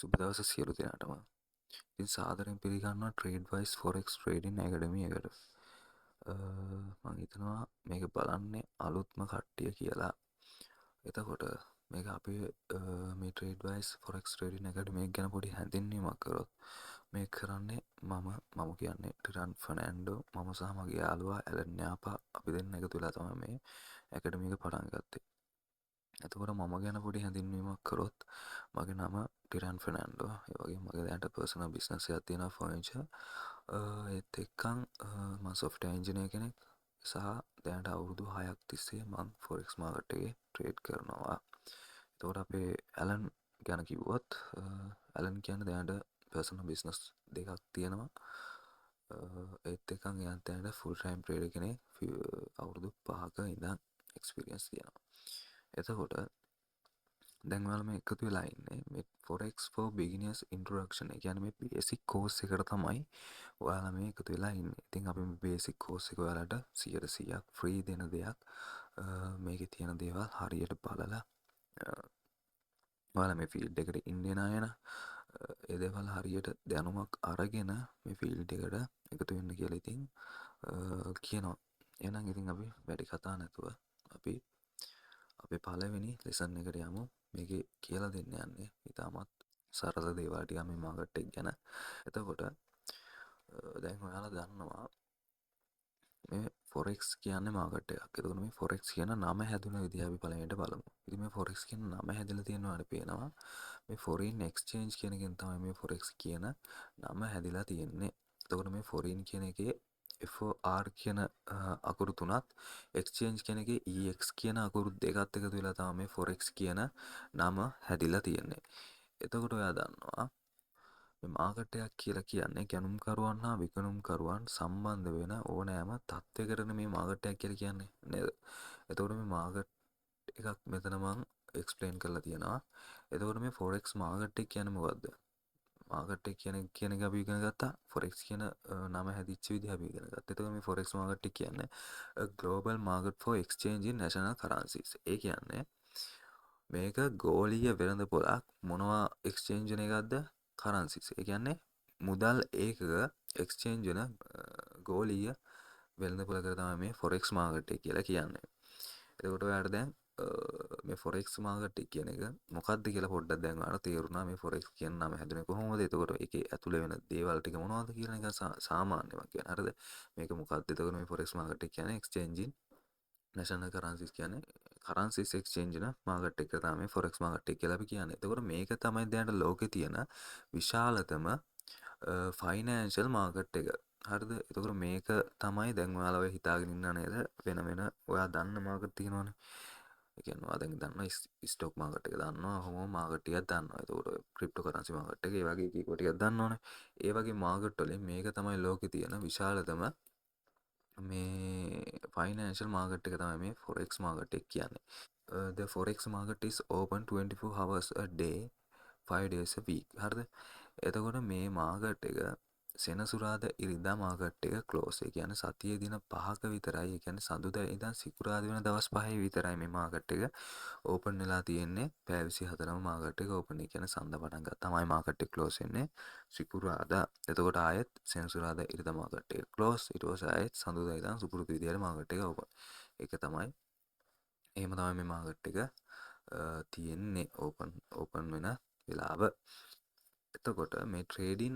සුබ දවස සියලු දෙනාටම. ඉතින් සාදරයෙන් පිළිගන්නවා TradeWise Forex Trading Academy එකට. මම හිතනවා මේක බලන්නේ අලුත්ම කට්ටිය කියලා. එතකොට මේක අපි මේ TradeWise Forex Trading Academy එක ගැන පොඩි හැඳින්වීමක් කරොත් මේක කරන්නේ මම කියන්නේ ටිරන් ෆර්නෑන්ඩෝ මම සහ මගේ යාළුවා ඇලන් යාපා අපි දෙන්න එකතු වෙලා තමයි මේ ඇකඩමි එක පටන් ගත්තේ. එතකොට මම ගැන පොඩි හැඳින්වීමක් කරොත් මගේ නම ටිරන් ෆර්නෑන්ඩෝ. ඒ වගේම මගේ දැනට පර්සනල් බිස්නස් එකක් තියෙනවා ෆර්නිචර්. ඒත් එක්කන් මම සොෆ්ට්වෙයාර් ඉන්ජිනියර් කෙනෙක් සහ දැනට අවුරුදු 6ක් තිස්සේ මම ෆොරෙක්ස් මාකට් එකේ ට්‍රේඩ් කරනවා. එතකොට අපේ ඇලන් ගැන කිව්වොත් ඇලන් කියන්නේ දැනට පර්සනල් බිස්නස් දෙකක් තියෙනවා. ඒත් එක්කන් එයාත් දැනට ෆුල් ටයිම් ට්‍රේඩර් කෙනෙක්. අවුරුදු 5ක ඉඳන් එක්ස්පීරියන්ස් තියෙනවා. එතකොට දැන් ඔයාලා මේ එකතු වෙලා ඉන්නේ මේ Forex for Beginners Introduction. ඒ කියන්නේ මේ බේසික් කෝස් එකට තමයි ඔයාලා මේ එකතු වෙලා ඉන්නේ. ඉතින් අපි මේ බේසික් කෝස් එක ඔයාලට 100% ෆ්‍රී දෙන දෙයක්. මේකේ තියෙන දේවල් හරියට බලලා ඔයාලා මේ ෆීල්ඩ් එකට ඉන්නේ නැයන ඒ දේවල් හරියට දැනුමක් අරගෙන මේ ෆීල්ඩ් එකට එකතු වෙන්න කියලා ඉතින් කියනවා. එහෙනම් ඉතින් අපි වැඩි කතා නැතුව අපි අපේ පළවෙනි ලෙසන් එකට යමු. මේකේ කියලා දෙන්න යන්නේ ඉතාමත් සරල දේවල් ටික මේ මාකට් එක ගැන. එතකොට දැන් ඔයාලා දන්නවා මේ ෆොරෙක්ස් කියන්නේ මාකට් එකක්. එතකොට මේ ෆොරෙක්ස් කියන නම හැදුන විදිහ අපි පළවෙනිට බලමු. ඉතින් මේ ෆොරෙක්ස් කියන නම හැදලා තියෙනවාට පේනවා මේ ෆොරින් එක්ස්චේන්ජ් කියන එකෙන් තමයි මේ ෆොරෙක්ස් කියන නම හැදිලා තියෙන්නේ. එතකොට මේ ෆොරින් කියන එකේ FOR කියන අකුරු තුනත් එක්ස්චේන්ජ් කියන එකේ EX කියන අකුරු දෙකත් එකතු වෙලා තමයි මේ ෆොරෙක්ස් කියන නම හැදිලා තියෙන්නේ. එතකොට ඔයා දන්නවා මේ මාකට් එකක් කියලා කියන්නේ ගැනුම්කරුවන් හා විකුණුම්කරුවන් සම්බන්ධ වෙන ඕනෑම තත්ත්වයකටනේ මේ මාකට් එකක් කියලා කියන්නේ නේද? එතකොට මේ මාකට් එකක් මෙතන මම එක්ස්ප්ලেইন කරලා තියෙනවා. එතකොට මේ ෆොරෙක්ස් මාකට් එක කියන්නේ මොකද්ද? මාකට් එක කියන එක අපි ඉගෙන ගත්තා. ෆොරෙක්ස් කියන නම හැදිච්ච විදිහ අපි ඉගෙන ගත්තා. එතකොට මේ ෆොරෙක්ස් මාකට් එක කියන්නේ a global market for exchange in national currencies. ඒ කියන්නේ මේක ගෝලීය වෙළඳපොළක් මොනවා එක්ස්චේන්ජ් වෙන එකක්ද? කරන්සිස්. ඒ කියන්නේ මුදල් ඒකක එක්ස්චේන්ජ් වෙන ගෝලීය වෙළඳපොළකට තමයි මේ ෆොරෙක්ස් මාකට් එක කියලා කියන්නේ. එතකොට ඔයාලට දැන් මේ ෆොරෙක්ස් මාකට් එක කියන එක මොකක්ද කියලා පොඩ්ඩක් දැන් ඔයාලට තේරුණා මේ ෆොරෙක්ස් කියන නම හැදුනේ කොහොමද? එතකොට ඒකේ ඇතුලේ වෙන දේවල් ටික මොනවද කියන එක සාමාන්‍යම කියන්නේ. හරිද? මේක මොකක්ද? එතකොට මේ ෆොරෙක්ස් මාකට් එක කියන්නේ එක්ස්චේන්ජින් නැෂනල් කරන්සිස් කියන්නේ කරන්සිස් එක්ස්චේන්ජ් වෙන මාකට් එක තමයි ෆොරෙක්ස් මාකට් එක කියලා අපි කියන්නේ. එතකොට මේක තමයි දැනට ලෝකේ තියෙන විශාලතම ෆයිනෑන්ෂල් මාකට් එක. හරිද? එතකොට මේක තමයි දැන් ඔයාලා ඔය හිතාගෙන ඉන්න නේද? වෙන ඔයා දන්න මාකට් තියෙනවනේ. ඒ කියන්නේ ඔයා දැන් දන්නවා ස්ටොක් මාකට් එක දන්නවා, හෝම් මාකට් එකක් දන්නවා. එතකොට ක්‍රිප්ටෝ කරන්සි මාකට් එක, ඒ වගේ කීකෝ ටිකක් දන්නවනේ. ඒ වගේ මාකට් වලින් මේක තමයි ලෝකේ තියෙන විශාලතම මේ ෆයිනෑන්ෂල් මාකට් එක තමයි මේ ෆොරෙක්ස් මාකට් එක කියන්නේ. The forex market is open 24 hours a day 5 days a week. හරිද? එතකොට මේ මාකට් එක සෙනසුරාදා ඉරිදා මාකට් එක ක්ලෝස්. ඒ කියන්නේ සතියේ දින 5ක විතරයි. ඒ කියන්නේ සඳුදා ඉඳන් සිකුරාදා වෙන දවස් 5 විතරයි මේ මාකට් එක ඕපන් වෙලා තියෙන්නේ. පැය 24ම මාකට් එක ඕපන්. ඒ කියන්නේ සඳ පටන් ගත්තාමයි මාකට් එක ක්ලෝස් වෙන්නේ සිකුරාදා. එතකොට ආයෙත් සෙනසුරාදා ඉරිදා මාකට් එක ක්ලෝස්. ඊට පස්සේ ආයෙත් සඳුදා ඉඳන් සුපුරුදු විදියට මාකට් එක ඕපන්. ඒක තමයි එහෙම තමයි මේ මාකට් එක තියෙන්නේ ඕපන් වෙන වෙලාව. එතකොට මේ trading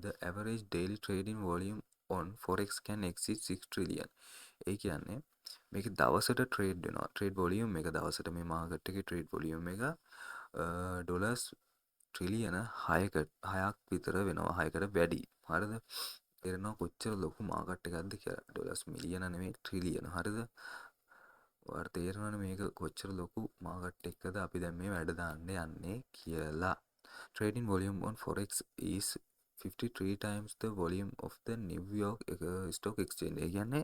the average daily trading volume on forex can exceed 6 trillion. ඒ කියන්නේ මේක දවසට ට්‍රේඩ් වෙනවා. ට්‍රේඩ් වොලියුම් එක දවසට මේ මාකට් එකේ ට්‍රේඩ් වොලියුම් එක ඩොලර්ස් ට්‍රිලියන 6ක් විතර වෙනවා. 6කට වැඩි. හරිද? තේරෙනවා කොච්චර ලොකු මාකට් එකක්ද කියලා. ඩොලර්ස් මිලියන නෙමෙයි ට්‍රිලියන. හරිද? ඔයාලට තේරෙනවනේ මේක කොච්චර ලොකු මාකට් එකකද අපි දැන් මේ වැඩ දාන්න යන්නේ කියලා. Trading volume on forex is 53 times the volume of the New York stock exchange. ඒ කියන්නේ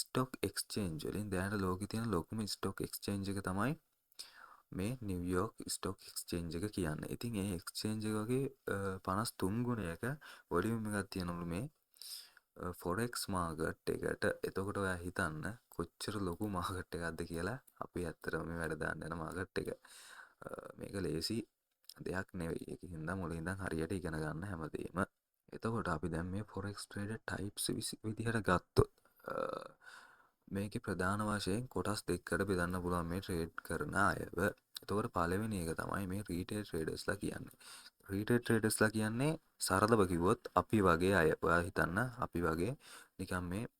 stock exchange වලින් දැනට ලෝකේ තියෙන ලොකුම stock exchange එක තමයි මේ New York stock exchange එක කියන්නේ. ඉතින් ඒ exchange එක වගේ 53 ගුණයක volume එකක් තියෙනවලු මේ ෆොරෙක්ස් මාකට් එකට. එතකොට ඔයා හිතන්න කොච්චර ලොකු මාකට් එකක්ද කියලා. අපි ඇත්තටම මේ වැඩ දාන්න යන මාකට් එක. මේක ලේසි දෙයක් නෙවෙයි. ඒකින්ද මුලින් ඉඳන් හරියට ඉගෙන ගන්න හැමදේම. එතකොට අපි දැන් මේ ෆොරෙක්ස් ට්‍රේඩර් ටයිප්ස් විදිහට ගත්තොත් මේකේ ප්‍රධාන වශයෙන් කොටස් දෙකකට බෙදන්න පුළුවන් මේ ට්‍රේඩ් කරන අයව. එතකොට පළවෙනි එක තමයි මේ රීටේල් ට්‍රේඩර්ස්ලා කියන්නේ. රීටේල් ට්‍රේඩර්ස්ලා කියන්නේ සරලව කිව්වොත් අපි වගේ අය. ඔයා හිතන්න අපි වගේ නිකන් මේ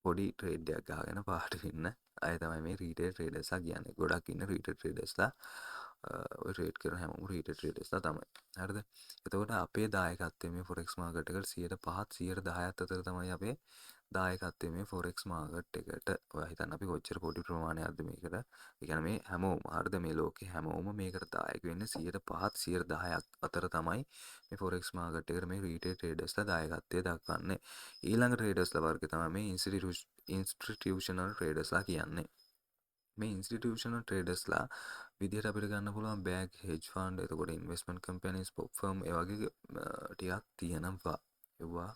පොඩි ට්‍රේඩ් එකක් ගහගෙන පාට ඉන්න අය තමයි මේ රීටේල් ට්‍රේඩර්ස්ලා කියන්නේ. ගොඩක් ඉන්න රීටේල් ට්‍රේඩර්ස්ලා ඔය ට්‍රේඩ් කරන හැමෝම රීටේල් ට්‍රේඩර්ස්ලා තමයි. හරිද? එතකොට අපේ දායකත්වය මේ ෆොරෙක්ස් මාකට් එකට 105 110ත් අතර තමයි අපේ දායකත්වය මේ ෆොරෙක්ස් මාකට් එකට. ඔයා හිතන්න අපි කොච්චර පොඩි ප්‍රමාණයක්ද මේකට. ඒ කියන්නේ මේ හැමෝම හරිද මේ ලෝකේ හැමෝම මේකට දායක වෙන්නේ 105 110ක් අතර තමයි මේ ෆොරෙක්ස් මාකට් එකට මේ රීටේල් ට්‍රේඩර්ස්ලා දායකත්වය දක්වන්නේ. ඊළඟ ට්‍රේඩර්ස්ලා වර්ගය තමයි මේ ඉන්ස්ටිටියුෂනල් ට්‍රේඩර්ස්ලා කියන්නේ. මේ ඉන්ස්ටිටියුෂනල් ට්‍රේඩර්ස්ලා විදිහට අපිට ගන්න පුළුවන් බෑග් හෙජ් ෆන්ඩ් එතකොට ඉන්වෙස්ට්මන්ට් කම්පැනිස් පොප් ෆර්ම් ඒ වගේ ටිකක් තියෙනවා. ඒවා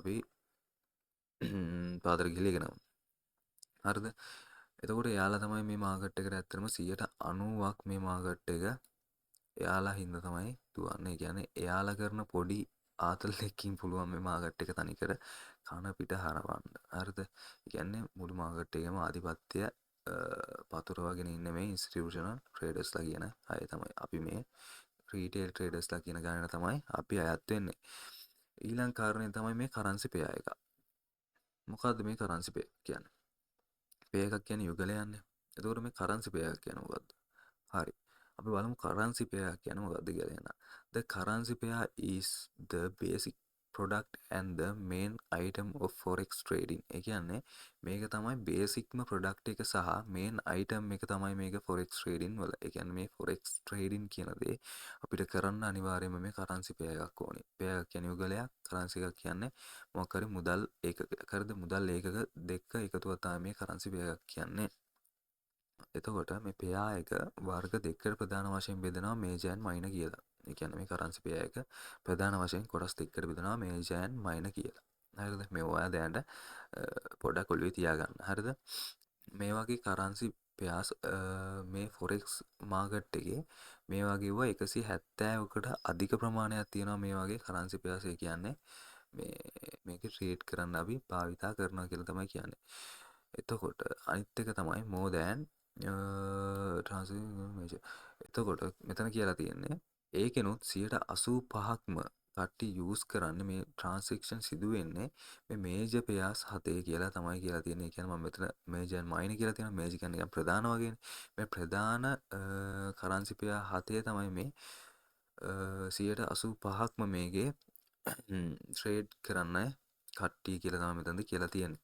අපි පාතර ගිහලා ඉගෙනමු. හරිද? එතකොට එයාලා තමයි මේ මාකට් එකට ඇත්තටම 90%ක් මේ මාකට් එක එයාලා හින්දා තමයි දුවන්නේ. ඒ කියන්නේ එයාලා කරන පොඩි ආතල්ලකින් පුළුවන් මේ මාකට් එක තනිකර කන පිට හරවන්න. හරිද? ඒ කියන්නේ මුළු මාකට් එකේම ආධිපත්‍ය පතුරවගෙන ඉන්න මේ ඉන්ස්ටිටියුෂනල් ට්‍රේඩර්ස්ලා කියන අය තමයි. අපි මේ රීටේල් ට්‍රේඩර්ස්ලා කියන ගානට තමයි අපි අයත් වෙන්නේ. ඊළඟ කාරණේ තමයි මේ කරන්සි පෙයා එක. මොකද්ද මේ කරන්සි පෙයා කියන්නේ? පේ එකක් කියන්නේ යුගලයන්නේ. එතකොට මේ කරන්සි පෙයා එක කියන්නේ මොකද්ද? හරි. අපි බලමු කරන්සි පෙයා කියන්නේ මොකද්ද කියලා එන්න. The currency pair is the basic product and the main item of forex trading. ඒ කියන්නේ මේක තමයි බේසික්ම ප්‍රොඩක්ට් එක සහ මේන් අයිටම් එක තමයි මේක forex trading වල. ඒ කියන්නේ මේ forex trading කියන දේ අපිට කරන්න අනිවාර්යයෙන්ම මේ කරන්සි පෙයා එකක් ඕනේ. පෙයා එකක් කියන්නේ යුගලයක්, කරන්සි එකක් කියන්නේ මොකක් හරි මුදල් ඒකක. හරිද? මුදල් ඒකක දෙක එකතුවක් තමයි මේ කරන්සි පෙයා එකක් කියන්නේ. එතකොට මේ පෙයා එක වර්ග දෙකකට ප්‍රධාන වශයෙන් බෙදෙනවා මේජර් ඇන්ඩ් මයිනර් කියලා. ඒ කියන්නේ මේ කරන්සි පෙයා එක ප්‍රධාන වශයෙන් කොටස් දෙකකට බෙදෙනවා මේජර් ඇන්ඩ් මයිනර් කියලා. හරිද? මේ ඔයා දැනට පොඩ්ඩක් ඔළුවේ තියාගන්න. හරිද? මේ වගේ කරන්සි පෙයාස් මේ ෆොරෙක්ස් මාකට් එකේ මේ වගේ ඒවා 170කට අධික ප්‍රමාණයක් තියෙනවා මේ වගේ කරන්සි පෙයාස්. ඒ කියන්නේ මේක ට්‍රේඩ් කරන්න අපි භාවිතා කරනවා කියලා තමයි කියන්නේ. එතකොට අනිත් එක තමයි more than එතකොට මෙතන කියලා තියෙන්නේ ඒකෙනුත් 85%ක්ම කට්ටිය යූස් කරන්නේ මේ ට්‍රාන්සැක්ෂන් සිදු වෙන්නේ මේ මේජර් පෙයාස් 7 කියලා තමයි කියලා තියෙන්නේ. ඒ කියන්නේ මම මෙතන මේජර් ඇන්ඩ් මයිනර් කියලා තියෙනවා. මේජර් කියන්නේ නිකන් ප්‍රධාන වගේනේ. මේ ප්‍රධාන කරන්සි පෙයා 7 තමයි මේ 85%ක්ම මේකේ ට්‍රේඩ් කරන්න කට්ටිය කියලා තමයි මෙතනද කියලා තියෙන්නේ.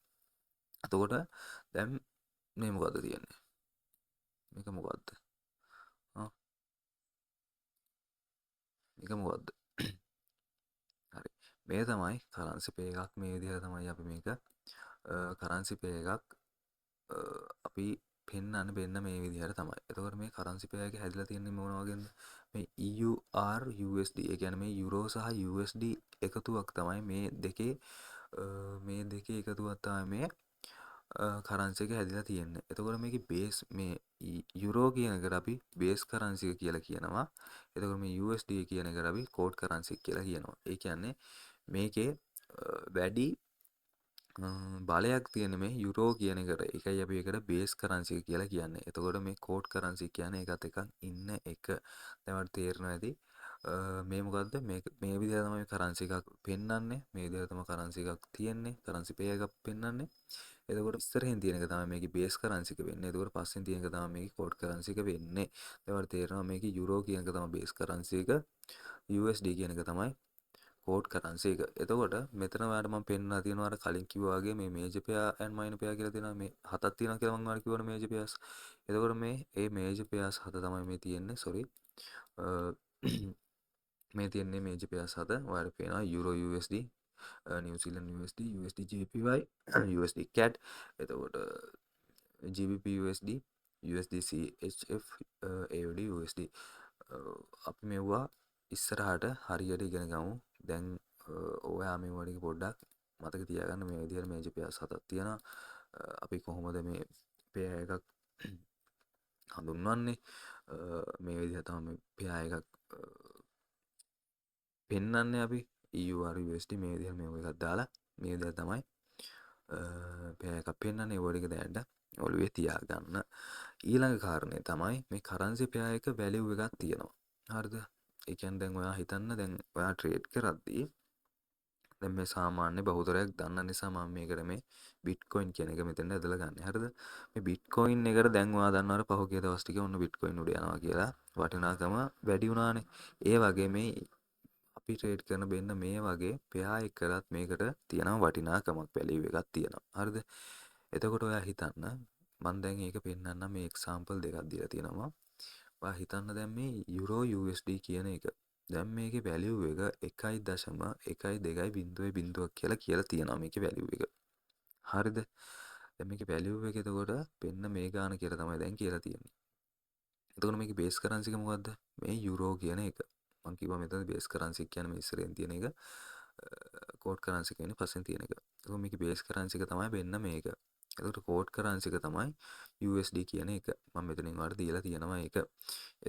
එතකොට දැන් මේ මොකද්ද තියෙන්නේ? මේක මොකද්ද? මේක මොකද්ද? හරි. මේ තමයි කරන්සි පේ එකක්. මේ විදිහට තමයි අපි මේක කරන්සි පේ එකක් අපි පෙන්වන්න මේ විදිහට තමයි. එතකොට මේ කරන්සි පේ එක හැදිලා තියෙන්නේ මොන වගේද? මේ EUR USD. ඒ කියන්නේ මේ යුරෝ සහ USD එකතුවක් තමයි මේ දෙකේ එකතුවක් තමයි මේ කරන්සි එක හැදිලා තියෙන්නේ. එතකොට මේකේ බේස් මේ යුරෝ කියන එකට අපි බේස් කරන්සි එක කියලා කියනවා. එතකොට මේ USD කියන එකට අපි කෝඩ් කරන්සි කියලා කියනවා. ඒ කියන්නේ මේකේ වැඩි බලයක් තියෙන මේ යුරෝ කියන එකට. ඒකයි අපි ඒකට බේස් කරන්සි එක කියලා කියන්නේ. එතකොට මේ කෝඩ් කරන්සි කියන්නේ ඒකත් එකක් ඉන්න එක. දැන් ඔයාලට තේරෙනවා ඇති. මේ මොකද්ද මේ විදිහට තමයි කරන්සි එකක් පෙන්වන්නේ. මේ විදිහට තමයි කරන්සි එකක් තියෙන්නේ. කරන්සි පේ එකක් පෙන්වන්නේ. එතකොට ඉස්සරහින් තියෙන එක තමයි මේකේ බේස් කරන්සි එක වෙන්නේ. එතකොට පස්සෙන් තියෙන එක තමයි මේකේ කෝඩ් කරන්සි එක වෙන්නේ. දැන් ඔයාලට තේරෙනවා මේකේ යුරෝ කියන එක තමයි බේස් කරන්සි එක. USD කියන එක තමයි කෝඩ් කරන්සි එක. එතකොට මෙතන ඔයාලට මම පෙන්නලා තියෙනවා අර කලින් කිව්වා වගේ මේ මේජර් පෙයා ඇන්ඩ් මයිනර් පෙයා කියලා තියෙනවා. මේ හතක් තියෙනවා කියලා මම ඔයාලට කිව්වනේ මේජර් පෙයාස්. එතකොට මේ මේජර් පෙයාස් හත තමයි මේ තියෙන්නේ. සෝරි. මේ තියෙන්නේ මේජර් පෙයාස් හත. ඔයාලට පේනවා euro USD, New Zealand USD, USD JPY, USD CAD. එතකොට GBP USD, USD CHF, AUD USD. අපි මෙවුවා ඉස්සරහට හරියට ඉගෙන ගමු. දැන් ඔයා මේ වගේ පොඩ්ඩක් මතක තියාගන්න මේ විදිහට මේජර් පෙයාස් හතක් තියෙනවා. අපි කොහොමද මේ පෙයා එකක් හඳුන්වන්නේ. මේ විදිහට තමයි පෙයා එකක් පෙන්වන්නේ අපි EUR USD මේ විදිහට මේ එකක් දාලා මේ විදිහට තමයි පෙයා එකක් පෙන්වන්නේ. ඒ වගේ දැනට ඔළුවේ තියාගන්න. ඊළඟ කාරණේ තමයි මේ කරන්සි පෙයා එක වැලියු එකක් තියෙනවා. හරිද? ඒ කියන්නේ දැන් ඔයා හිතන්න දැන් ඔයා ට්‍රේඩ් කරද්දී දැන් මේ සාමාන්‍ය බහුතරයක් දන්න නිසා මම මේකට මේ බිට්කොයින් කියන එක මෙතෙන්ට ඇදලා ගන්න. හරිද? මේ බිට්කොයින් එකට දැන් ඔයා දන්නවනේ පහුගිය දවස් ටිකේ ඔන්න බිට්කොයින් උඩ යනවා කියලා වටිනාකම වැඩි වුණානේ. ඒ වගේ මේ අපි ට්‍රේඩ් කරන බෙන්න මේ වගේ පෙයා එකකටත් මේකට තියෙනවා වටිනාකමක් වැලියු එකක් තියෙනවා. හරිද? එතකොට ඔයා හිතන්න මම දැන් ඒක පෙන්නන්නම් මේ එක්සැම්පල් දෙකක් දීලා තියෙනවා. ඔයා හිතන්න දැන් මේ යුරෝ USD කියන එක දැන් මේකේ වැලියු එක 1.120 කියලා තියෙනවා මේකේ වැලියු එක. හරිද? දැන් මේකේ වැලියු එක එතකොට පෙන්න මේ ගාන කියලා තමයි දැන් කියලා තියෙන්නේ. එතකොට මේකේ බේස් කරන්සි එක මොකද්ද? මේ යුරෝ කියන එක. මම කිව්වා මෙතන බේස් කරන්සි කියන්නේ මේ ඉස්සරහින් තියෙන එක. කෝඩ් කරන්සි කියන්නේ පස්සෙන් තියෙන එක. එතකොට මේකේ බේස් කරන්සි එක තමයි වෙන්න මේක. එතකොට කෝඩ් කරන්සි එක තමයි USD කියන එක. මම මෙතනින් ඔයාලට දීලා තියෙනවා ඒක.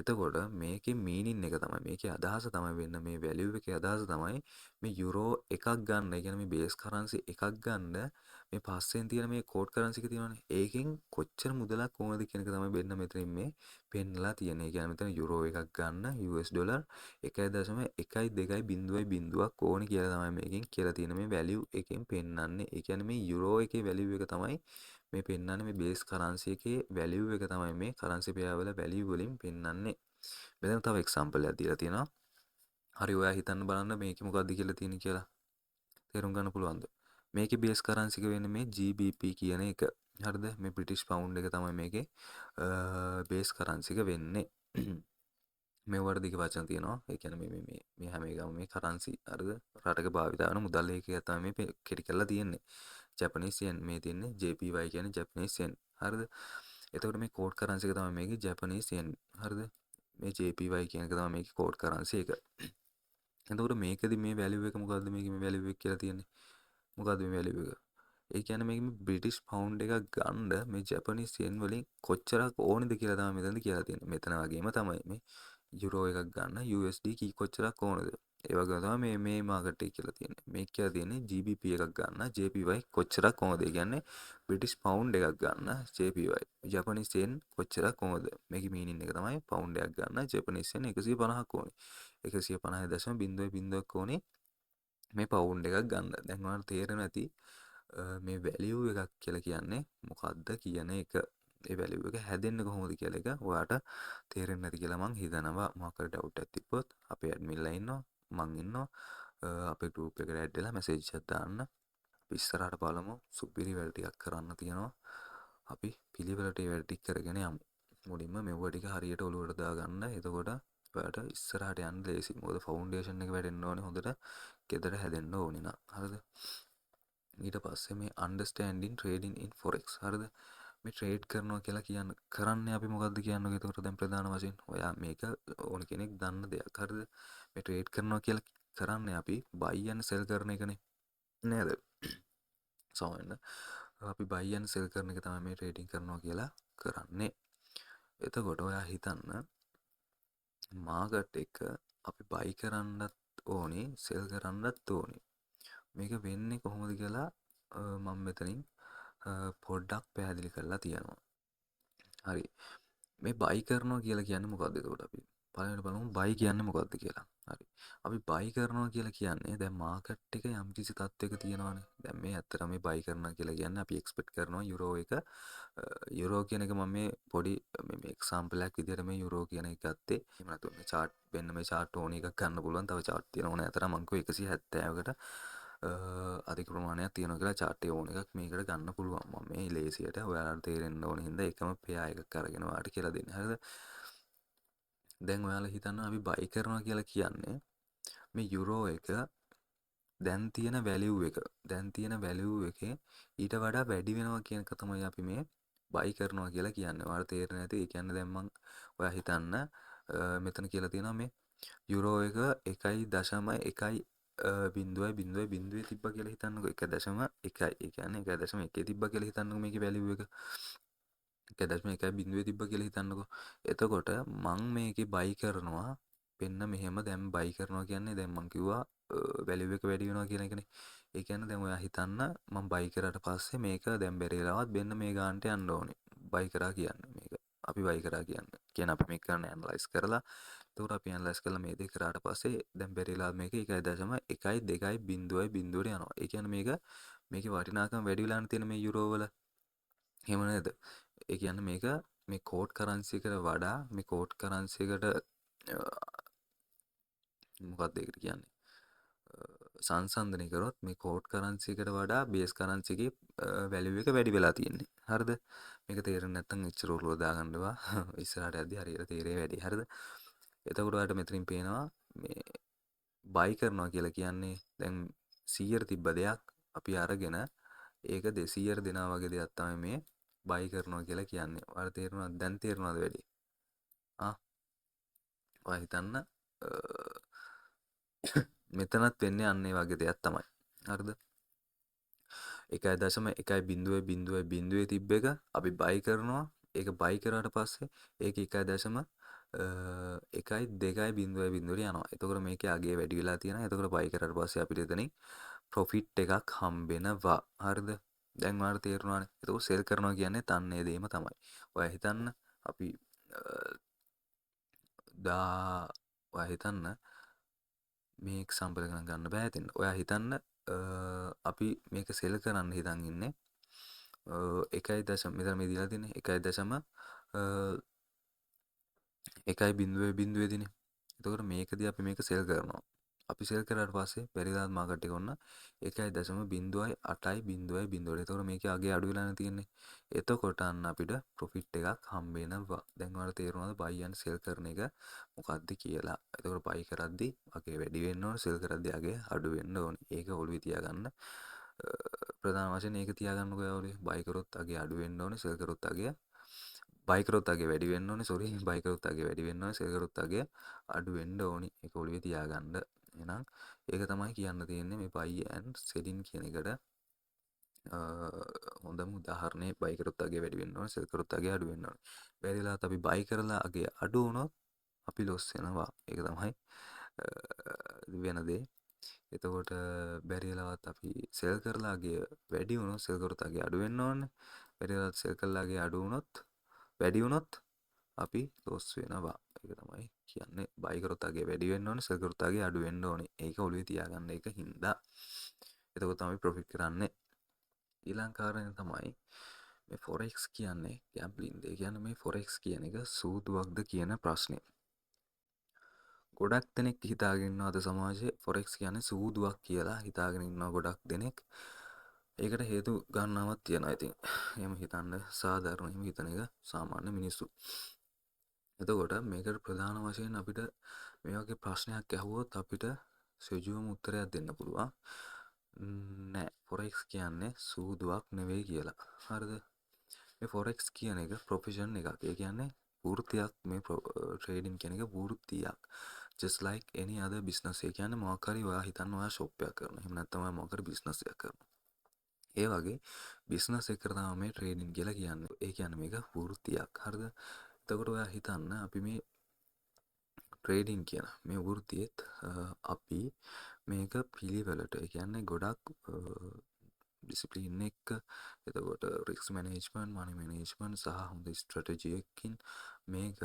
එතකොට මේකේ මීනින් එක තමයි මේකේ අදහස තමයි වෙන්න මේ වැලියු එකේ අදහස තමයි මේ යුරෝ එකක් ගන්න. ඒ කියන්නේ මේ බේස් කරන්සි එකක් ගන්න මේ පස්සෙන් තියෙන මේ කෝඩ් කරන්සි එක තියෙනවනේ. ඒකෙන් කොච්චර මුදලක් ඕනද කියන එක තමයි වෙන්න මෙතනින් මේ පෙන්නලා තියෙන්නේ. ඒ කියන්නේ මෙතන යුරෝ එකක් ගන්න US ඩොලර් 1.120ක් ඕනි කියලා තමයි මේකෙන් කියලා තියෙන මේ වැලියු එකෙන් පෙන්නන්නේ. ඒ කියන්නේ මේ යුරෝ එකේ වැලියු එක තමයි මේ පෙන්නන්නේ මේ බේස් කරන්සි එකේ වැලියු එක තමයි මේ කරන්සි පෙයා වල වැලියු වලින් පෙන්නන්නේ. මෙතන තව එක්සැම්පල් එකක් දීලා තියෙනවා. හරි ඔයා හිතන්න බලන්න මේකේ මොකක්ද කියලා තියෙන්නේ කියලා. තේරුම් ගන්න පුළුවන්ද? මේකේ බේස් කරන්සි එක වෙන්නේ මේ GBP කියන එක. හරිද? මේ බ්‍රිටිෂ් පවුන්ඩ් එක තමයි මේකේ බේස් කරන්සි එක වෙන්නේ. මේ වර්ධික වචන තියෙනවා. ඒ කියන්නේ මේ හැම එකම මේ කරන්සි හරිද? රටක භාවිත වෙන මුදල් ඒකය තමයි මේ කෙටි කරලා තියෙන්නේ. ජපනීස් යෙන් මේ තියෙන්නේ JPY කියන්නේ ජපනීස් යෙන්. හරිද? එතකොට මේ කෝඩ් කරන්සි එක තමයි මේකේ ජපනීස් යෙන්. හරිද? මේ JPY කියන එක තමයි මේකේ කෝඩ් කරන්සි එක. එතකොට මේකෙදි මේ වැලියු එක මොකද්ද මේකේ මේ වැලියු එක කියලා තියෙන්නේ? මොකද්ද මේ වැලියු එක? ඒ කියන්නේ මේක මේ බ්‍රිටිෂ් පවුන්ඩ් එකක් ගන්න මේ ජපනීස් යෙන් වලින් කොච්චරක් ඕනද කියලා තමයි මෙතනදි කියලා තියෙන්නේ. මෙතන වගේම තමයි මේ යුරෝ එකක් ගන්න USD කී කොච්චරක් ඕනද? ඒ වගේම තමයි මේ මාකට් එක කියලා තියෙන්නේ. මේක කියලා තියෙන්නේ GBP එකක් ගන්න JPY කොච්චරක් ඕනද? ඒ කියන්නේ බ්‍රිටිෂ් පවුන්ඩ් එකක් ගන්න JPY ජපනීස් යෙන් කොච්චරක් ඕනද? මේකේ මීනින් එක තමයි පවුන්ඩ් එකක් ගන්න ජපනීස් යෙන් 150ක් ඕනේ. 150.00ක් ඕනේ මේ පවුන්ඩ් එකක් ගන්න. දැන් ඔයාලට තේරෙනවා ඇති මේ වැලියු එකක් කියලා කියන්නේ මොකක්ද කියන එක. ඒ වැලියු එක හැදෙන්නේ කොහොමද කියලා එක ඔයාට තේරෙන්නේ නැති කියලා මං හිතනවා. මොකක් හරි ඩවුට් එකක් තිබ්බොත් අපේ ඇඩ්මින්ලා ඉන්නවා මං ඉන්නවා අපේ ගෲප් එකට ඇඩ් වෙලා මැසේජ් එකක් දාන්න. අපි ඉස්සරහට බලමු සුපිරි වැඩ ටිකක් කරන්න තියෙනවා. අපි පිළිවෙලට ඒ වැඩ ටික කරගෙන යමු. මුලින්ම මෙව ටික හරියට ඔලුවට දාගන්න. එතකොට ඔයාට ඉස්සරහට යන්න ලේසි. මොකද ෆවුන්ඩේෂන් එක වැඩෙන්න ඕනේ හොඳට. ගෙදර හැදෙන්න ඕනේ නා. හරිද? ඊට පස්සේ මේ understanding trading in forex. හරිද? මේ ට්‍රේඩ් කරනවා කියලා කරන්නේ අපි මොකද්ද කියන්නේ? එතකොට දැන් ප්‍රධාන වශයෙන් ඔයා මේක ඕන කෙනෙක් දන්න දෙයක්. හරිද? මේ ට්‍රේඩ් කරනවා කියලා කරන්නේ අපි buy and sell කරන එකනේ. නේද? සමහරවිට අපි buy and sell කරන එක තමයි මේ ට්‍රේඩින් කරනවා කියලා කරන්නේ. එතකොට ඔයා හිතන්න මාකට් එක අපි buy කරන්නත් ඕනේ, sell කරන්නත් ඕනේ. මේක වෙන්නේ කොහොමද කියලා මම මෙතනින් පොඩ්ඩක් පැහැදිලි කරලා තියෙනවා. හරි. මේ buy කරනවා කියලා කියන්නේ මොකද්ද එතකොට අපි? පළවෙනි බලමු buy කියන්නේ මොකද්ද කියලා. හරි. අපි buy කරනවා කියලා කියන්නේ දැන් මාකට් එක යම්කිසි තත්ත්වයක තියෙනවානේ. දැන් මේ ඇත්තටම මේ buy කරනවා කියලා කියන්නේ අපි එක්ස්පෙක්ට් කරනවා යුරෝ එක යුරෝ කියන එක මම මේ පොඩි මේ එක්සැම්පල් එකක් විදිහට මේ යුරෝ කියන එක ගත්තේ. එහෙම නැත්නම් මේ chart වෙන්න මේ chart ඕන එකක් ගන්න පුළුවන්. තව chart තියෙනවා නේ අතර මම කිව්වා 170කට අධික ප්‍රමාණයක් තියෙනවා කියලා chart එක ඕන එකක් මේකට ගන්න පුළුවන්. මම මේ ලේසියට ඔයාලට තේරෙන්න ඕන හින්දා එකම පෙයා එකක් අරගෙන ඔයාලට කියලා දෙන්නේ. හරිද? දැන් ඔයාලා හිතන්න අපි buy කරනවා කියලා කියන්නේ මේ යුරෝ එක දැන් තියෙන වැලියු එකේ ඊට වඩා වැඩි වෙනවා කියන එක තමයි අපි මේ buy කරනවා කියලා කියන්නේ. ඔයාලට තේරෙන්නේ නැති. ඒ කියන්නේ දැන් ඔයා හිතන්න මෙතන කියලා තියෙනවා මේ යුරෝ එක 1.1 තිබ්බා කියලා හිතන්නකෝ 1.1 ඒ කියන්නේ 1.1 තිබ්බා කියලා හිතන්නකෝ මේකේ වැලියු එක 1.1 තිබ්බ කියලා හිතන්නකෝ. එතකොට මං මේකේ බයි කරනවා පෙන්න මෙහෙම දැන් බයි කරනවා කියන්නේ දැන් මං කිව්වා වැලියු එක වැඩි වෙනවා කියන එකනේ. ඒ කියන්නේ දැන් ඔයා හිතන්න මං බයි කරාට පස්සේ මේක දැන් බැරිලාවත් මෙන්න මේ ගානට යන්න ඕනේ. බයි කරා කියන්නේ මේක. අපි බයි කරා කියන්නේ. කියන්නේ අපි මේක කරන්න ඇනලයිස් කරලා එතකොට අපි ඇනලයිස් කරලා මේ දේ කරාට පස්සේ දැන් බැරිලා මේක 1.1 බිඳුවට යනවා. ඒ කියන්නේ මේකේ වටිනාකම වැඩි වෙලානේ තියෙන මේ යුරෝ වල. එහෙම නේද? ඒ කියන්නේ මේ කෝඩ් කරන්සි එකට වඩා මේ කෝඩ් කරන්සි එකට මොකක්ද ඒකට කියන්නේ? සංසන්දනය කරොත් මේ කෝඩ් කරන්සි එකට වඩා බේස් කරන්සි එකේ වැලියු එක වැඩි වෙලා තියෙන්නේ. හරිද? මේක තේරෙන්නේ නැත්නම් එච්චර ඔලුව දාගන්න එපා. ඉස්සරහට යද්දි හරියට තේරෙයි වැඩි. හරිද? එතකොට ඔයාලට මෙතනින් පේනවා මේ බයි කරනවා කියලා කියන්නේ දැන් 100ට තිබ්බ දෙයක් අපි අරගෙන ඒක 200ට දෙනවා වගේ දෙයක් තමයි මේ බයි කරනවා කියලා කියන්නේ. ඔයාලට තේරුණාද? දැන් තේරුණාද වැඩි? ආ ඔයා හිතන්න මෙතනත් වෙන්නේ අන්න ඒ වගේ දෙයක් තමයි. හරිද? 1.1 තිබ්බ එක අපි බයි කරනවා. ඒක බයි කරාට පස්සේ ඒක 1.1.2 යනවා. එතකොට මේකේ අගේ වැඩි වෙලා තියෙනවා. එතකොට බයි කරාට පස්සේ අපිට එතනින් ප්‍රොෆිට් එකක් හම්බෙනවා. හරිද? දැන් ඔයාලට තේරුණානේ. එතකොට සෙල් කරනවා කියන්නේ තන්නේ දේම තමයි. ඔයා හිතන්න අපි ඔයා හිතන්න මේ එක්සාම්පල් එක නම් ගන්න බෑ ඉතින්. ඔයා හිතන්න අපි මේක සෙල් කරන්න හිතන් ඉන්නේ 1.0 මෙතන මේ දීලා තියෙන්නේ 1.1 දිනේ. එතකොට මේකදී අපි මේක සෙල් කරනවා. අපි සෙල් කරාට පස්සේ බැරිදාත් මාකට් එක ඔන්න 1.08. එතකොට මේකේ අගේ අඩු වෙලානේ තියෙන්නේ. එතකොට අන්න අපිට ප්‍රොෆිට් එකක් හම්බ වෙනවා. දැන් ඔයාලට තේරුණාද බයි ඇන්ඩ් සෙල් කරන එක මොකක්ද කියලා. එතකොට බයි කරද්දි අගේ වැඩි වෙන්න ඕනේ, සෙල් කරද්දි අගේ අඩු වෙන්න ඕනේ. ඒක ඔළුවේ තියාගන්න. ප්‍රධාන වශයෙන් ඒක තියාගන්නකෝ ඔයාලේ. බයි කරොත් අගේ අඩු වෙන්න ඕනේ, සෙල් කරොත් අගේ බයි කරොත් අගේ වැඩි වෙන්න ඕනේ. සෝරි බයි කරොත් අගේ වැඩි වෙන්න ඕනේ, සෙල් කරොත් අගේ අඩු වෙන්න ඕනේ. ඒක ඔළුවේ තියාගන්න. එහෙනම් ඒක තමයි කියන්න තියෙන්නේ මේ buy and selling කියන එකට හොඳම උදාහරණය buy කරොත් අගේ වැඩි වෙන්න ඕනේ sell කරොත් අගේ අඩු වෙන්න ඕනේ. බැරි වෙලාවත් අපි buy කරලා අගේ අඩු වුණොත් අපි loss වෙනවා. ඒක තමයි වෙන දේ. එතකොට බැරි වෙලාවත් අපි sell කරලා අගේ වැඩි වුණොත් sell කරොත් අගේ අඩු වෙන්න ඕනේ. බැරි වෙලාවත් sell කරලා අගේ අඩු වුණොත් වැඩි වුණොත් අපි loss වෙනවා. ඒක තමයි කියන්නේ buy කරොත් අගේ වැඩි වෙන්න ඕනේ sell කරොත් අගේ අඩු වෙන්න ඕනේ. ඒක ඔළුවේ තියාගන්න එක හින්දා. එතකොට තමයි profit කරන්නේ. ඊළඟ කාරණය තමයි මේ forex කියන්නේ gambling. ඒ කියන්නේ මේ forex කියන එක සූදුවක්ද කියන ප්‍රශ්නේ. ගොඩක් දෙනෙක් හිතාගෙන ඉන්නවා අද සමාජයේ forex කියන්නේ සූදුවක් කියලා හිතාගෙන ඉන්නවා ගොඩක් දෙනෙක්. ඒකට හේතු ගණනාවක් තියෙනවා ඉතින්. එහෙම හිතන්න සාධාරණ එහෙම හිතන එක සාමාන්‍ය මිනිස්සු. එතකොට මේකට ප්‍රධාන වශයෙන් අපිට මේ වගේ ප්‍රශ්නයක් ඇහුවොත් අපිට සජීවම උත්තරයක් දෙන්න පුළුවන්. නෑ ෆොරෙක්ස් කියන්නේ සූදුවක් නෙවෙයි කියලා. හරිද? මේ ෆොරෙක්ස් කියන එක ප්‍රොෆෙෂන් එකක්. ඒ කියන්නේ වෘත්තියක් මේ ට්‍රේඩින් කියන එක වෘත්තියක්. just like any other business. ඒ කියන්නේ මොකක් හරි ඔයා හිතන්න ඔයා ෂොප් එකක් කරනවා. එහෙම නැත්නම් ඔයා මොකක් හරි බිස්නස් එකක් කරනවා. ඒ වගේ බිස්නස් එකකට තමයි මේ ට්‍රේඩින් කියලා කියන්නේ. ඒ කියන්නේ මේක වෘත්තියක්. හරිද? එතකොට ඔයා හිතන්න අපි මේ ට්‍රේඩින් කියන මේ වෘත්තියෙත් අපි මේක පිළිවෙලට ඒ කියන්නේ ගොඩක් ඩිසිප්ලින් එක්ක එතකොට රිස්ක් මැනේජ්මන්ට් මනි මැනේජ්මන්ට් සහ හොඳ ස්ට්‍රැටජි එකකින් මේක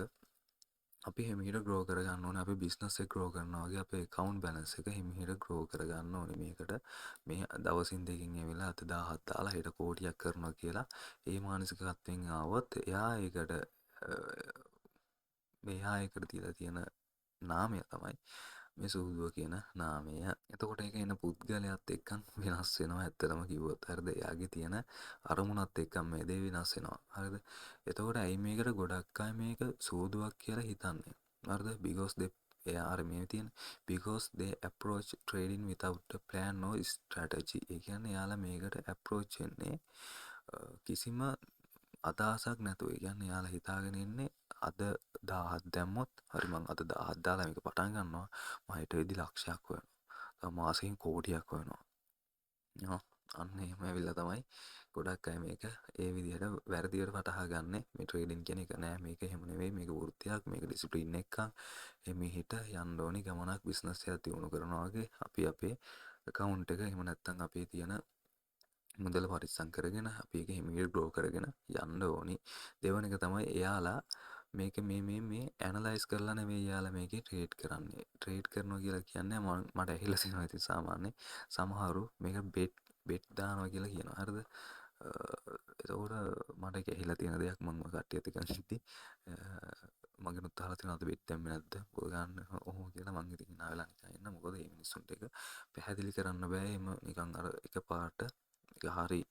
අපි හිමීට ග්‍රෝ කරගන්න ඕනේ. අපි බිස්නස් එක ග්‍රෝ කරනවා වගේ අපේ account balance එක හිමීට ග්‍රෝ කරගන්න ඕනේ. මේකට මේ දවසින් දෙකකින් ඇවිල්ලා අත 1000ක් දාලා හෙට කෝටියක් කරනවා කියලා ඒ මානසිකත්වයෙන් ආවොත් එයා ඒකට මෙහා එකට දීලා තියෙන නාමය තමයි මේ සූදුව කියන නාමය. එතකොට ඒක එන පුද්ගලයාත් එක්කන් වෙනස් වෙනවා ඇත්තටම කිව්වොත්. හරිද? එයාගේ තියෙන අරමුණත් එක්කන් මේ දේ වෙනස් වෙනවා. හරිද? එතකොට ඇයි මේකට ගොඩක් අය මේක සූදුවක් කියලා හිතන්නේ? හරිද? because they එයා අර මේ තියෙන because they approach trading without a plan or strategy. ඒ කියන්නේ එයාලා මේකට approach වෙන්නේ කිසිම අදහසක් නැතුව. ඒ කියන්නේ එයාලා හිතාගෙන ඉන්නේ අද 1000ක් දැම්මොත් හරි මං අද 1000ක් දාලා මේක පටන් ගන්නවා මම හෙට වෙදි ලක්ෂයක් වෙනවා. තව මාසෙකින් කෝටියක් වෙනවා. අන්න එහෙම ඇවිල්ලා තමයි ගොඩක් අය මේක ඒ විදිහට වැරදියට වටහා ගන්නේ. මේ ට්‍රේඩින් කියන එක නෑ, මේක එහෙම නෙවෙයි, මේක වෘත්තියක්, මේක ඩිසිප්ලින් එකක්. එමිහිට යන්න ඕනි ගමනක්, බිස්නස් එකක් දියුණු කරනවා වගේ අපි අපේ account එක එහෙම නැත්නම් අපේ තියෙන මුදල පරිස්සම් කරගෙන අපි ඒක හිමීට ග්‍රෝ කරගෙන යන්න ඕනි. දෙවන එක තමයි එයාලා මේක මේ ඇනලයිස් කරලා නෙවෙයි එයාලා මේකේ ට්‍රේඩ් කරන්නේ. ට්‍රේඩ් කරනවා කියලා කියන්නේ මට ඇහිලා තියෙනවා ඉතින් සාමාන්‍යයෙන් සමහරු මේක බෙට් දානවා කියලා කියනවා. හරිද? එතකොට මට ඒක ඇහිලා තියෙන දෙයක් මම කට්ටියත් එක්ක ඉද්දි මගෙනුත් අහලා තියෙනවා බෙට් දැම්මේ නැද්ද? පොල් ගන්න ඔහොම කියලා මං ඉතින් hina වෙලා නිකන් ඉන්න. මොකද මේ මිනිස්සුන්ට ඒක පැහැදිලි කරන්න බෑ. එහෙම නිකන් අර එකපාරට ඒක හරි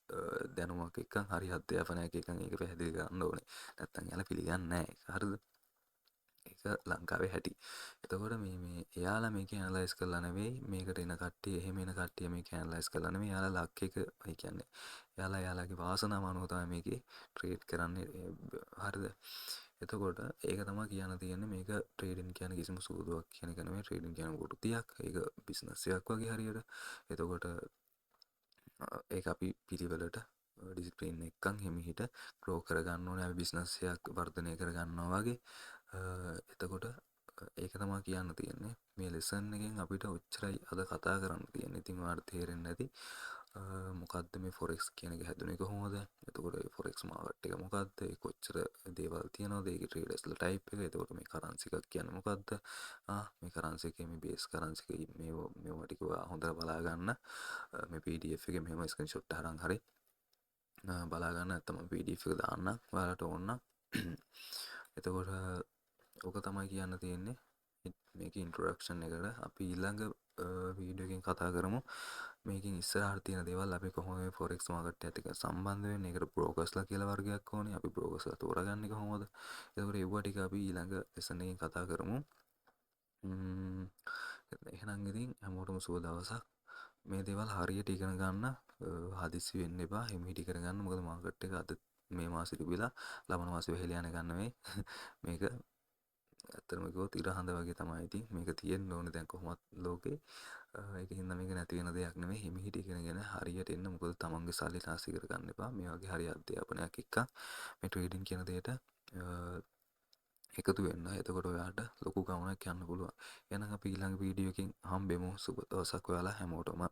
දැනුමක් එක්කන් හරි අධ්‍යාපනයක් එක්කන් ඒක පැහැදිලි කරන්න ඕනේ. නැත්තම් එයාලා පිළිගන්නේ නැහැ ඒක. හරිද? ඒක ලංකාවේ හැටි. එතකොට මේ එයාලා මේක ඇනලයිස් කරලා නෙවෙයි මේකට එන කට්ටිය, එහෙම එන කට්ටිය මේක ඇනලයිස් කරලා නෙවෙයි එයාලා ලක් එක, ඒ කියන්නේ එයාලාගේ වාසනාව අනුව තමයි මේකේ ට්‍රේඩ් කරන්නේ. හරිද? එතකොට ඒක තමයි කියන්න තියෙන්නේ. මේක ට්‍රේඩින් කියන්නේ කිසිම සූදුවක් කියන එක නෙවෙයි. ට්‍රේඩින් කියන්නේ වෘත්තියක්. ඒක බිස්නස් එකක් වගේ හරියට. එතකොට ඒක අපි පිළිවෙලට ඩිසිප්ලින් එක්කන් හිමිහිට ග්‍රෝ කරගන්න ඕනේ. අපි බිස්නස් එකක් වර්ධනය කරගන්නවා වගේ. එතකොට ඒක තමයි කියන්න තියෙන්නේ. මේ ලෙසන් එකෙන් අපිට ඔච්චරයි අද කතා කරන්න තියෙන්නේ. ඉතින් ඔයාලට තේරෙන්නේ නැති මොකද්ද මේ ෆොරෙක්ස් කියන එක හැදුනේ කොහොමද? එතකොට මේ ෆොරෙක්ස් මාකට් එක මොකද්ද? ඒ කොච්චර දේවල් තියෙනවද? ඒකේ ට්‍රේඩර්ස්ලා ටයිප් එක. එතකොට මේ කරන්සි එකක් කියන්නේ මොකද්ද? මේ කරන්සි එකේ මේ බේස් කරන්සි එකේ මේවා ටික ඔයා හොඳට බලා ගන්න. මේ PDF එකේ මෙහෙම ස්ක්‍රීන්ෂොට් අරන් හරි බලා ගන්න. නැත්නම් PDF එක දාන්න ඔයාලට ඕන නම්. එතකොට ඕක තමයි කියන්න තියෙන්නේ. මේක ඉන්ට්‍රොඩක්ෂන් එකට. අපි ඊළඟ වීඩියෝ එකකින් කතා කරමු. මේකෙන් ඉස්සරහට තියෙන දේවල් අපි කොහොමද මේ ෆොරෙක්ස් මාකට් එකත් එක්ක සම්බන්ධ වෙන්නේ. ඒකට බ්‍රෝකර්ස්ලා කියලා වර්ගයක් ඕනේ. අපි බ්‍රෝකර්ස්ලා තෝරගන්නේ කොහොමද? ඒකෝර ඒව ටික අපි ඊළඟ ලෙසන් එකකින් කතා කරමු. එහෙනම් ඉතින් හැමෝටම සුබ දවසක්. මේ දේවල් හරියට ඉගෙන ගන්න. හදිස්සි වෙන්න එපා. හිමිහිට ඉගෙන ගන්න. මොකද මාකට් එක අද මේ මාසෙ තිබිලා ලබන මාසෙ වෙහෙලා යන ගන්න මේක ඇත්තටම කිව්වොත් ඉර හඳ වගේ තමයි. ඉතින් මේක තියෙන්න ඕනේ දැන් කොහොමත් ලෝකේ. ඒකින් නම් මේක නැති වෙන දෙයක් නෙමෙයි. හිමිහිට ඉගෙනගෙන හරියට එන්න. මොකද තමන්ගේ සල්ලි නාස්ති කරගන්න එපා. මේ වගේ හරි අධ්‍යාපනයක් එක්ක මේ ට්‍රේඩින් කියන දෙයට එකතු වෙන්න. එතකොට ඔයාට ලොකු ගමනක් යන්න පුළුවන්. එහෙනම් අපි ඊළඟ වීඩියෝ එකකින් හම්බෙමු. සුබ දවසක් ඔයාලා හැමෝටම.